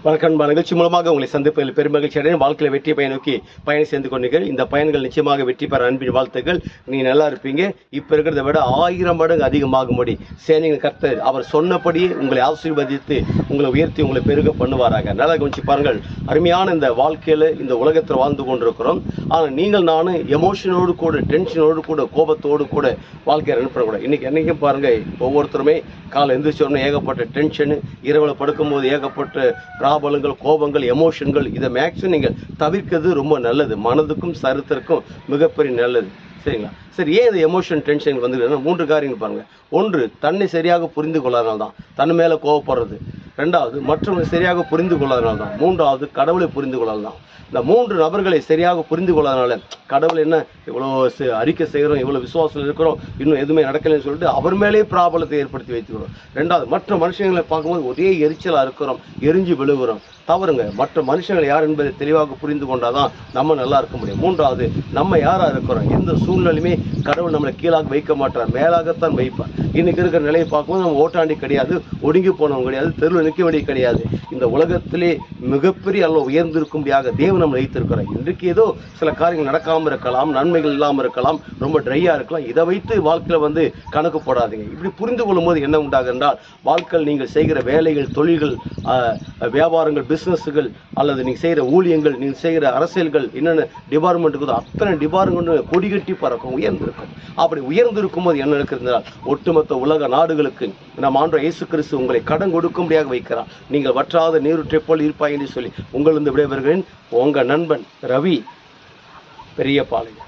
வணக்கம். நிகழ்ச்சி மூலமாக உங்களை சந்திப்பதில் பெருமகிழ்ச்சி அடையும். வாழ்க்கையில் வெற்றி பயன் நோக்கி பயணம் செய்து கொண்டீர்கள். இந்த பயன்கள் நிச்சயமாக வெற்றி பெற அன்பின் வாழ்த்துக்கள். நீ நல்லா இருப்பீங்க. இப்போ இருக்கிறத விட 1000 மடங்கு அதிகமாகும்படி சேனையின் கர்த்தர் அவர் சொன்னபடியே உங்களை ஆசீர்வதித்து உங்களை உயர்த்தி உங்களை பெருக பண்ணுவாராக. நல்லா கவனிச்சு பாருங்கள். அருமையான இந்த வாழ்க்கையில் இந்த உலகத்தில் வாழ்ந்து கொண்டிருக்கிறோம். ஆனால் நீங்கள் நானும் எமோஷனோடு கூட, டென்ஷனோடு கூட, கோபத்தோடு கூட வாழ்க்கையை ரன் பண்ணக்கூடாது. இன்னைக்கு என்னைக்கும் பாருங்க, ஒவ்வொருத்தருமே காலை எந்திரிச்சோடனே ஏகப்பட்ட டென்ஷனு, இரவில் படுக்கும்போது ஏகப்பட்ட பிராபலங்கள், கோபங்கள், எமோஷன்கள், இதை மேக்ஸிமம் நீங்கள் தவிர்க்கிறது ரொம்ப நல்லது. மனதுக்கும் சரீரத்திற்கும் மிகப்பெரிய நல்லது. சரிங்களா? சரி, ஏன் இந்த எமோஷன் டென்ஷன் வந்துருக்குன்னா 3 காரியங்கள் பாருங்க. ஒன்று, தன்னை சரியாக புரிந்து கொள்ளாதனால தான் தன் மேலே கோவப்படுறது. 2வது, மற்றவங்களை சரியாக புரிந்து கொள்ளாதனால தான். 3வது, கடவுளை புரிந்து கொள்ளாதனால தான். இந்த 3 நபர்களை சரியாக புரிந்து கொள்ளாதனால கடவுள் என்ன இவ்வளோ அறிக்கை செய்கிறோம், இவ்வளோ விசுவாசம் இருக்கிறோம், இன்னும் எதுவுமே நடக்கலைன்னு சொல்லிட்டு அவர் மேலே பிராபலத்தை ஏற்படுத்தி வைத்துக்கிறோம். 2வது, மற்ற மனுஷங்களை பார்க்கும்போது ஒரே எரிச்சலாக இருக்கிறோம், எரிஞ்சு விழுகிறோம். தவறுங்க. மற்ற மனுஷங்கள் யார் என்பதை தெளிவாக புரிந்து கொண்டாதான் நம்ம நல்லா இருக்க முடியும். 3வது, நம்ம யாராக இருக்கிறோம், எந்த சூழ்நிலையுமே கடவுள் நம்மளை கீழாக வைக்க மாட்டார், மேலாகத்தான் வைப்பார். இன்னைக்கு இருக்கிற நிலையை பார்க்கும்போது நம்ம ஓட்டாண்டி கிடையாது, ஒடுங்கி போனவங்க கிடையாது, தெருவில் நிற்க வேண்டிய கிடையாது. இந்த உலகத்திலே மிகப்பெரிய அளவு உயர்ந்திருக்கும்படியாக தேவன் நம்ம வைத்திருக்கிறார். இன்றைக்கு ஏதோ சில காரியங்கள் நடக்காமல் இருக்கலாம், நன்மைகள் இல்லாமல் இருக்கலாம், ரொம்ப ட்ரையாக இருக்கலாம். இதை வைத்து வாழ்க்கையில் கணக்கு போடாதீங்க. இப்படி புரிந்து கொள்ளும் போது என்ன உண்டாகும் என்றால், வாழ்க்கையில் நீங்கள் செய்கிற வேலைகள், தொழில்கள், வியாபாரங்கள், பிஸ்னஸ்கள், அல்லது நீங்கள் செய்கிற ஊழியங்கள், நீங்கள் செய்கிற அரசியல்கள், என்னென்ன டிபார்ட்மெண்ட்டுக்கு அத்தனை டிபார்ட்மெண்ட் கொடிகட்டி பறக்கும், உயர்ந்திருக்கும். அப்படி உயர்ந்திருக்கும் போது என்ன இருக்கிறதுனால், ஒட்டுமொத்த உலக நாடுகளுக்கு நம் ஆண்டவர் இயேசு கிறிஸ்து உங்களை கடன் கொடுக்கும்படியாக வைக்கிறார். நீங்கள் வற்றாத நீருற்றை போல் இருப்பாய் என்று சொல்லி உங்களிருந்து விடைபெறுகிறேன். உங்கள் நண்பன் ரவி, பெரியபாளையம்.